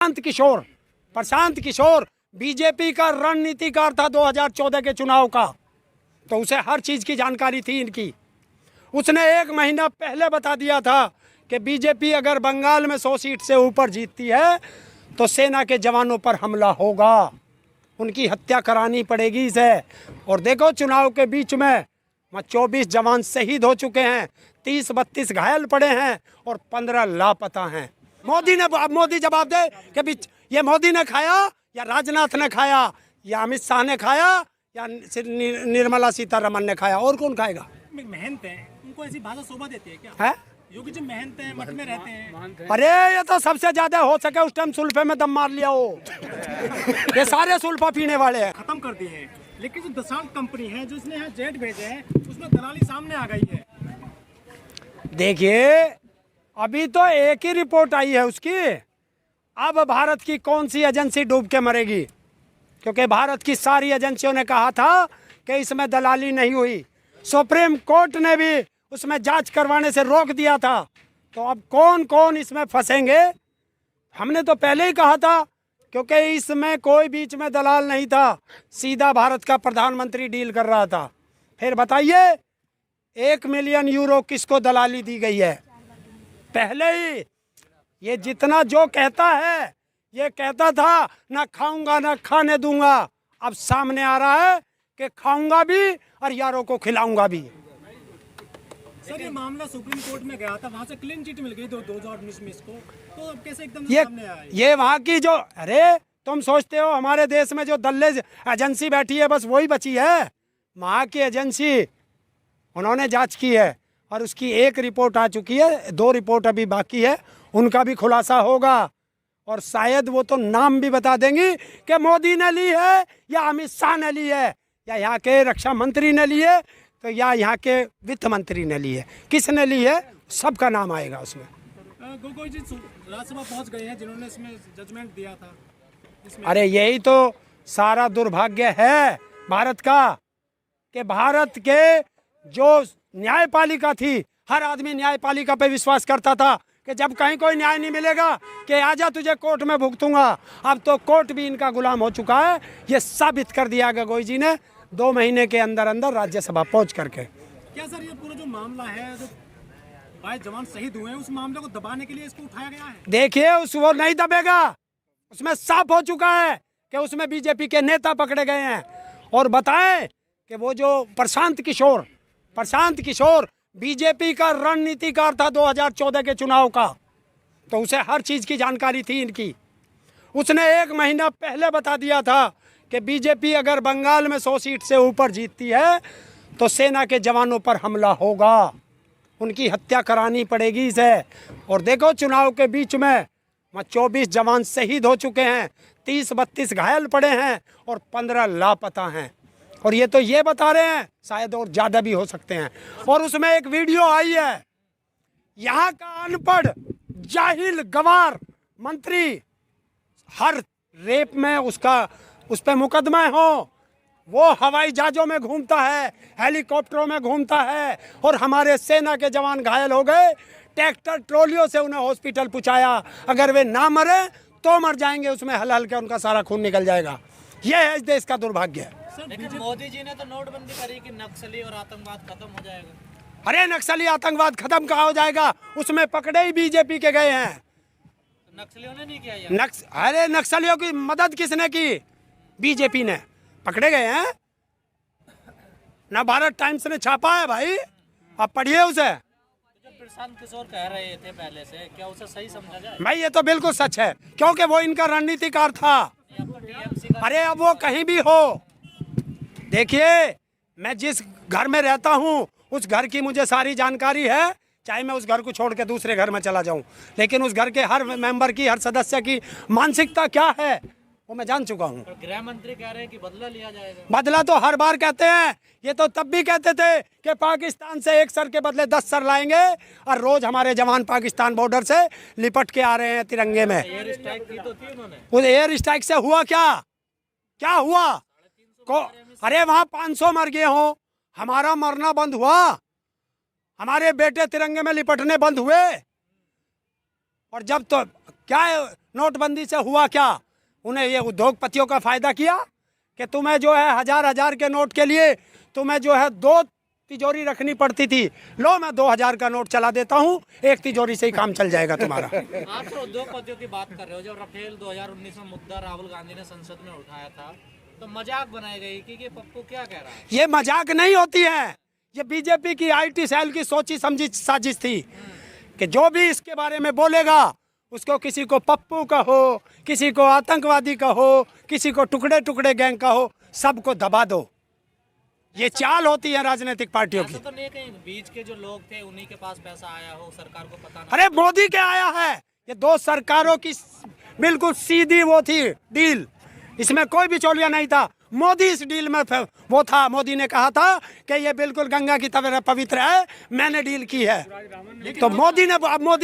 Prashant Kishor BJP का रणनीतिकार था 2014 के चुनाव का, तो उसे हर चीज़ की जानकारी थी इनकी। उसने 1 महीना पहले बता दिया था कि बीजेपी अगर बंगाल में 100 सीट से ऊपर जीतती है तो सेना के जवानों पर हमला होगा, उनकी हत्या करानी पड़ेगी इसे। और देखो चुनाव के बीच में 24 जवान शहीद हो चुके हैं, 30-32 घायल पड़े हैं और 15 लापता हैं। मोदी जवाब दे कि ये मोदी ने खाया या राजनाथ ने खाया या अमित शाह ने खाया या निर्मला सीतारमण ने खाया, और कौन खाएगा? महंत है, उनको ऐसी भाषा शोभा देती है क्या? है योगी जी महंत हैं, मठ में रहते हैं। अरे ये तो सबसे ज्यादा हो सके उस टाइम सुल्फे में दम मार लिया हो। ये सारे सुल्फा पीने वाले हैं। खत्म कर दिए हैं, लेकिन जो दसाल्ट कंपनी है जो इसने यहाँ जेट भेजे हैं उसमें दलाली सामने आ गई है। देखिए अभी तो एक ही रिपोर्ट आई है उसकी, अब भारत की कौन सी एजेंसी डूब के मरेगी, क्योंकि भारत की सारी एजेंसियों ने कहा था कि इसमें दलाली नहीं हुई। सुप्रीम कोर्ट ने भी उसमें जांच करवाने से रोक दिया था, तो अब कौन कौन इसमें फंसेंगे? हमने तो पहले ही कहा था, क्योंकि इसमें कोई बीच में दलाल नहीं था, सीधा भारत का प्रधानमंत्री डील कर रहा था। फिर बताइए 1 मिलियन यूरो किसको दलाली दी गई है? पहले ही ये जितना जो कहता है, ये कहता था ना खाऊंगा ना खाने दूंगा, अब सामने आ रहा है कि खाऊंगा भी और यारों को खिलाऊंगा भी। सर ये मामला सुप्रीम कोर्ट में गया था, वहां से क्लीन चिट मिल गई 2019 में इसको, तो अब कैसे एकदम सामने आया? ये वहाँ की जो, अरे तुम सोचते हो हमारे देश में जो दल्ले एजेंसी बैठी है बस वही बची है? वहाँ की एजेंसी उन्होंने जांच की है और उसकी 1 रिपोर्ट आ चुकी है, 2 रिपोर्ट अभी बाकी है, उनका भी खुलासा होगा और शायद वो तो नाम भी बता देंगी कि मोदी ने ली है या अमित शाह ने ली है या यहाँ के रक्षा मंत्री ने ली है तो या यहाँ के वित्त मंत्री ने ली है, किसने ली है सबका नाम आएगा उसमें। गोगोई जी राज्यसभा पहुंच गए हैं जिन्होंने इसमें जजमेंट दिया था इसमें। अरे यही तो सारा दुर्भाग्य है भारत का, कि भारत के जो न्यायपालिका थी, हर आदमी न्यायपालिका पे विश्वास करता था कि जब कहीं कोई न्याय नहीं मिलेगा कि आजा तुझे कोर्ट में भुगतूंगा। अब तो कोर्ट भी इनका गुलाम हो चुका है, ये साबित कर दिया गोगोई जी ने 2 महीने के अंदर अंदर राज्यसभा पहुंच करके। क्या सर ये पूरा जो मामला है, जो 22 जवान शहीद हुए हैं, उस मामले को दबाने के लिए इसको उठाया गया है? देखिए वो नहीं दबेगा, उसमें साफ हो चुका है कि उसमें बीजेपी के नेता पकड़े गए हैं। और बताएं कि वो जो प्रशांत किशोर बीजेपी का रणनीतिकार था 2014 के चुनाव का, तो उसे हर चीज़ की जानकारी थी इनकी। उसने 1 महीना पहले बता दिया था कि बीजेपी अगर बंगाल में 100 सीट से ऊपर जीतती है तो सेना के जवानों पर हमला होगा, उनकी हत्या करानी पड़ेगी इसे। और देखो चुनाव के बीच में 24 जवान शहीद हो चुके हैं, 30-32 घायल पड़े हैं और 15 लापता हैं। और ये तो ये बता रहे हैं, शायद और ज़्यादा भी हो सकते हैं। और उसमें एक वीडियो आई है, यहाँ का अनपढ़ जाहिल गवार मंत्री हर रेप में उस पर मुकदमा हो, वो हवाई जहाज़ों में घूमता है, हेलीकॉप्टरों में घूमता है और हमारे सेना के जवान घायल हो गए, ट्रैक्टर ट्रॉलियों से उन्हें हॉस्पिटल पहुँचाया। अगर वे ना मरे तो मर जाएंगे, उसमें हल हल के उनका सारा खून निकल जाएगा। यह है इस देश का दुर्भाग्य। लेकिन मोदी जी ने तो नोटबंदी करी कि नक्सली और आतंकवाद खत्म हो जाएगा। अरे नक्सली आतंकवाद खत्म कहाँ हो जाएगा, उसमें पकड़े ही बीजेपी के गए हैं। तो नक्सलियों ने नहीं किया यार। अरे नक्सलियों की मदद किसने की? बीजेपी ने, पकड़े गए हैं ना। भारत टाइम्स ने छापा है भाई, आप पढ़िए उसे। जो प्रशांत किशोर कह रहे थे पहले से, क्या उसे सही समझा जाए? भाई ये तो बिल्कुल सच है, क्योंकि वो इनका रणनीतिकार था। अरे अब वो कहीं भी हो, देखिए मैं जिस घर में रहता हूँ उस घर की मुझे सारी जानकारी है, चाहे मैं उस घर को छोड़ के दूसरे घर में चला जाऊं, लेकिन उस घर के हर मेंबर की, हर सदस्य की मानसिकता क्या है वो मैं जान चुका हूँ। गृह मंत्री कह रहे हैं कि बदला लिया जाएगा। बदला तो हर बार कहते हैं, ये तो तब भी कहते थे कि पाकिस्तान से 1 सर के बदले 10 सर लाएंगे, और रोज हमारे जवान पाकिस्तान बॉर्डर से लिपट के आ रहे हैं तिरंगे में। एयर स्ट्राइक की तो थी उन्होंने। उस एयर स्ट्राइक से हुआ क्या हुआ अरे वहाँ 500 मर गए हो, हमारा मरना बंद हुआ, हमारे बेटे तिरंगे में लिपटने बंद हुए। और जब तो क्या नोटबंदी से हुआ क्या? उन्हें ये उद्योगपतियों का फायदा किया कि तुम्हें जो है हजार हजार के नोट के लिए तुम्हें जो है 2 तिजोरी रखनी पड़ती थी। लो मैं 2000 का नोट चला देता हूँ, एक तिजोरी से ही काम चल जाएगा तुम्हारा। आप तो उद्योगपतियों की बात कर रहे हो। जब राफेल 2019 में मुद्दा राहुल गांधी ने संसद में उठाया था तो मजाक बनाई गई कि ये पप्पू क्या कह रहा है। ये मजाक नहीं होती है, ये बीजेपी की IT सेल की सोची समझी साजिश थी कि जो भी इसके बारे में बोलेगा उसको किसी को पप्पू कहो, किसी को आतंकवादी कहो, किसी को टुकड़े टुकड़े गैंग कहो, सबको दबा दो। ये चाल होती है राजनीतिक पार्टियों की। ऐसा तो नहीं कहीं बीच के जो लोग थे उन्हीं के पास पैसा आया हो, सरकार को पता ना। अरे मोदी के आया है। ये 2 सरकारों की बिल्कुल सीधी वो थी डील, इसमें कोई बिचौलिया नहीं था। मोदी इस डील में वो था। मोदी ने कहा था कि ये बिल्कुल गंगा की तरह पवित्र है, मैंने डील की है। तो मोदी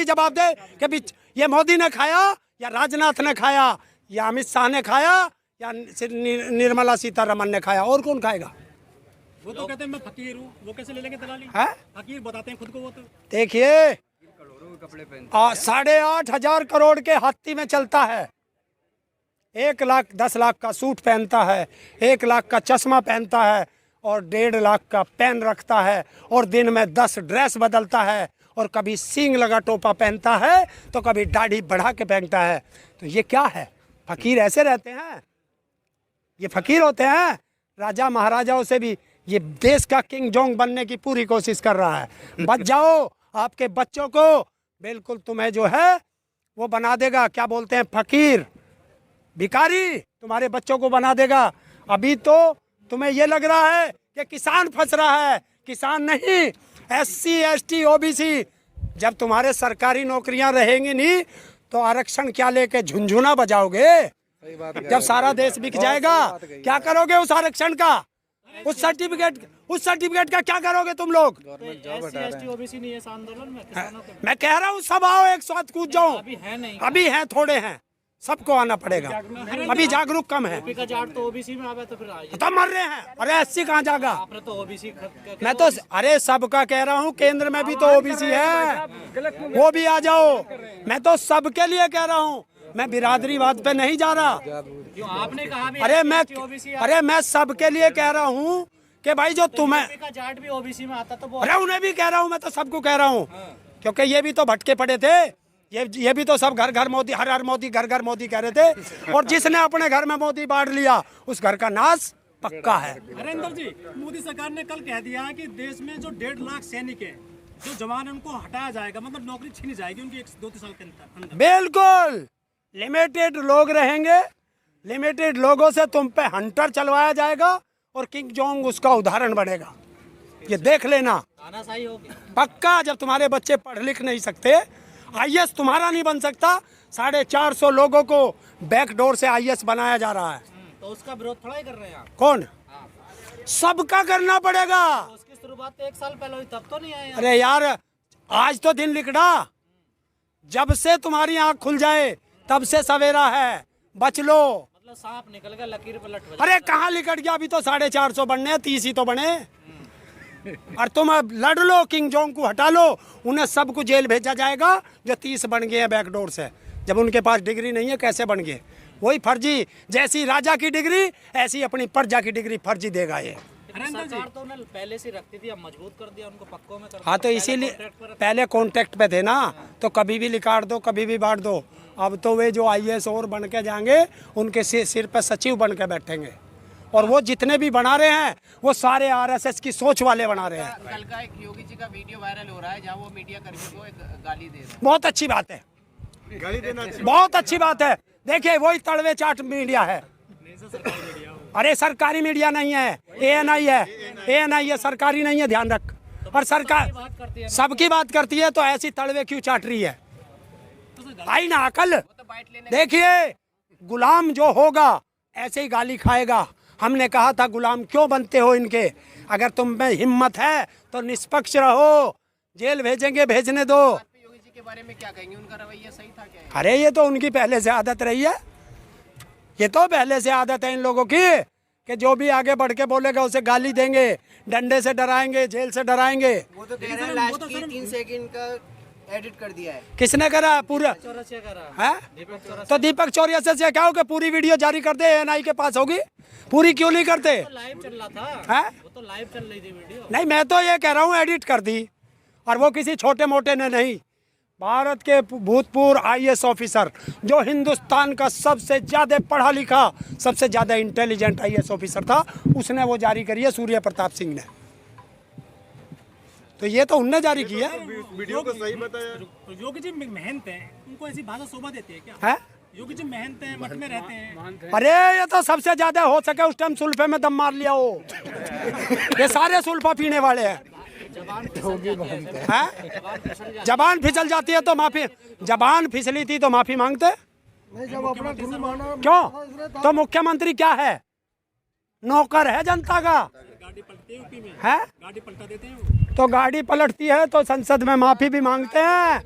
जवाब दे कि ये मोदी ने खाया या राजनाथ ने खाया या अमित शाह ने खाया या निर्मला सीतारमन ने खाया, और कौन खाएगा? वो तो कहते हैं मैं फकीर हूँ, वो कैसे ले लेंगे दलाली? है फकीर बताते हैं खुद को वो तो। देखिए 8,500 करोड़ के हाथी में चलता है, 1 लाख 10 लाख का सूट पहनता है, 1 लाख का चश्मा पहनता है और 1.5 लाख का पेन रखता है और दिन में 10 ड्रेस बदलता है और कभी सींग लगा टोपा पहनता है तो कभी दाढ़ी बढ़ा के पहनता है। तो ये क्या है? फकीर ऐसे रहते हैं? ये फकीर होते हैं? राजा महाराजाओं से भी ये देश का किंग जोंग बनने की पूरी कोशिश कर रहा है। बच जाओ, आपके बच्चों को बिल्कुल तुम्हें जो है वो बना देगा, क्या बोलते हैं, फकीर भिखारी तुम्हारे बच्चों को बना देगा। अभी तो तुम्हें ये लग रहा है कि किसान फंस रहा है, किसान नहीं, SC ST OBC। जब तुम्हारे सरकारी नौकरियां रहेंगी नहीं तो आरक्षण क्या लेके झुनझुना बजाओगे? जब सारा देश बिक जाएगा क्या करोगे उस आरक्षण का? उस सर्टिफिकेट का क्या करोगे तुम लोग? SC OBC नहीं है इस आंदोलन में किसानों के। मैं कह रहा हूँ सब आओ, एक साथ कूद जाओ। अभी है नहीं, अभी हैं, थोड़े हैं, सबको आना पड़ेगा। अभी जागरूक कम है। का जाट तो OBC में आवे तो फिर आइए। तो मर रहे हैं। अरे SC कहाँ जागा? आपने तो OBC मैं तो अरे सबका कह रहा हूँ, केंद्र में भी तो OBC है, वो भी आ जाओ। मैं तो सबके लिए कह रहा हूँ, मैं बिरादरीवाद पे नहीं जा रहा। जो आपने कहा भी अरे मैं सबके लिए कह रहा हूँ कि भाई जो तुम्हें का जाट भी OBC में आता तो वो। अरे उन्हें भी कह रहा हूँ, मैं तो सबको कह रहा हूँ, क्योंकि ये भी तो भटके पड़े थे। ये भी तो सब घर घर मोदी, हर हर मोदी, घर घर मोदी कह रहे थे। और जिसने अपने घर में मोदी बांट लिया उस घर का नाश पक्का है। हरेंद्र जी, मोदी सरकार ने कल कह दिया कि देश में जो 1.5 लाख सैनिक है, जो जवान है, उनको हटाया जाएगा, मतलब नौकरी छीनी जाएगी उनकी 2-3 साल के अंदर। बिल्कुल लिमिटेड लोग रहेंगे, लिमिटेड लोगों से तुम पे हंटर चलवाया जाएगा और किंग जोंग उसका उदाहरण बनेगा। ये देख लेना, तानाशाही होगी पक्का। जब तुम्हारे बच्चे पढ़ लिख नहीं सकते, IAS तुम्हारा नहीं बन सकता, 450 लोगों को बैकडोर से IAS बनाया जा रहा है। तो उसका विरोध थोड़ा ही कर रहे हैं आप। कौन? सबका करना पड़ेगा। तो उसकी शुरुआत तो 1 साल पहले हुई, तब तो नहीं आए। अरे यार, आज तो दिन लिखड़ा, जब से तुम्हारी आंख खुल जाए तब से सवेरा है, बच लो। मतलब सांप निकल गया, लकीर पे लट। अरे कहाँ लिकट गया? अभी तो 450 बनने, 30 ही तो बने। और तुम अब लड़ लो, किंग जोंग को हटा लो, उन्हें सबको जेल भेजा जाएगा जो 30 बन गए हैं बैकडोर से। जब उनके पास डिग्री नहीं है कैसे बन गए? वही फर्जी, जैसी राजा की डिग्री ऐसी अपनी प्रजा की डिग्री फर्जी देगा ये। सरकार तो उन्हें पहले से रखती थी, अब मजबूत कर दिया उनको, पक्कों में कर। हाँ तो इसीलिए पहले कॉन्ट्रैक्ट पे थे ना, तो कभी भी निकाल दो, कभी भी बांट दो। अब तो वे जो IAS और बन के जाएंगे उनके सिर पे सचिव बन के बैठेंगे, और वो जितने भी बना रहे हैं वो सारे RSS की सोच वाले बना रहे हैं। कल का एक योगी जी का वीडियो वायरल हो रहा है जहां वो मीडिया कर्मी को एक गाली दे रहे हैं। बहुत अच्छी बात है, गाली देना बहुत अच्छी बात है। देखिए वही तड़वे चाट मीडिया है। अरे सरकारी मीडिया नहीं है, ANI है, ANI है, सरकारी नहीं है, ध्यान रख। और सरकार सबकी बात करती है तो ऐसी तड़वे क्यों चाट रही है? आई ना अकल। देखिए गुलाम जो होगा ऐसे ही गाली खाएगा। हमने कहा था गुलाम क्यों बनते हो इनके? अगर तुम में हिम्मत है तो निष्पक्ष रहो, जेल भेजेंगे भेजने दो। योगी जी के बारे में क्या कहेंगे, उनका रवैया सही था क्या? अरे ये तो उनकी पहले से आदत रही है, ये तो पहले से आदत है इन लोगों की कि जो भी आगे बढ़ के बोलेगा उसे गाली देंगे, डंडे से डराएंगे, जेल से डराएंगे। वो तो कह रहे हैं लास्ट की 3 सेकंड का एडिट कर दिया है। किसने करा है पूरा चौरसिया करा है? दीपक चौरसिया तो दीपक चौरसिया से क्या हो कि पूरी वीडियो जारी कर दे, एएनआई के पास होगी, पूरी क्यों नहीं करते? तो लाइव चल रहा था, है? वो तो लाइव चल रही थी वीडियो। नहीं, मैं तो ये कह रहा हूँ एडिट कर दी, और वो किसी छोटे मोटे ने नहीं, भारत के भूतपूर्व आईएएस ऑफिसर, जो हिंदुस्तान का सबसे ज़्यादा पढ़ा लिखा, सबसे ज़्यादा इंटेलिजेंट आईएएस ऑफिसर था, उसने वो जारी करी है, सूर्य प्रताप सिंह ने। तो ये तो उनने जारी की है। वीडियो को सही बताया। योगी जी मेहनत है, उनको ऐसी भाषा शोभा देती है क्या? है? योगी जी मेहनत है, मठ में रहते हैं। अरे ये तो सबसे ज्यादा हो सके उस टाइम सुल्फे में दम मार लिया हो। ये सारे सुल्फा पीने वाले हैं। जबान फिसल जाती है तो माफी, जबान फिसली थी तो माफी मांगते क्यों? तो मुख्यमंत्री क्या है? नौकर है जनता का, गाड़ी पलटती है यूपी में, है? गाड़ी पलटा देते हैं। तो गाड़ी पलटती है तो संसद में माफी भी मांगते हैं,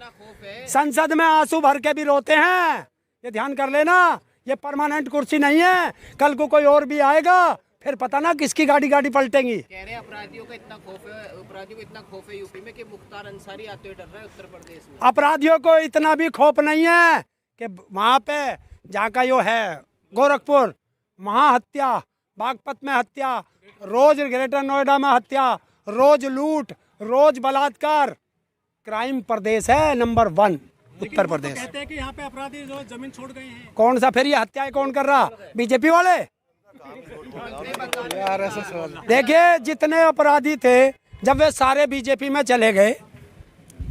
संसद में आंसू भर के भी रोते हैं। ये ध्यान कर लेना, ये परमानेंट कुर्सी नहीं है, कल को कोई और भी आएगा, फिर पता ना किसकी गाड़ी पलटेंगी। कह रहे हैं अपराधियों को इतना खौफ है यूपी में कि मुख्तार अंसारी आते हुए डर रहा है उत्तर प्रदेश में। अपराधियों को इतना भी खौफ नहीं है कि वहाँ पे जाकर यो है गोरखपुर, वहाँ हत्या, बागपत में हत्या, रोज ग्रेटर नोएडा में हत्या, रोज लूट, रोज बलात्कार, क्राइम प्रदेश है नंबर 1 उत्तर प्रदेश। कहते हैं कि यहाँ पे अपराधी जो जमीन छोड़ गए हैं। कौन सा फिर ये हत्याएं कौन कर रहा? बीजेपी वाले। देखिए जितने अपराधी थे जब वे सारे बीजेपी में चले गए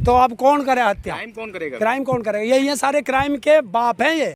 तो अब कौन करे हत्या? टाइम कौन करेगा? क्राइम कौन करेगा? ये सारे क्राइम के बाप हैं ये।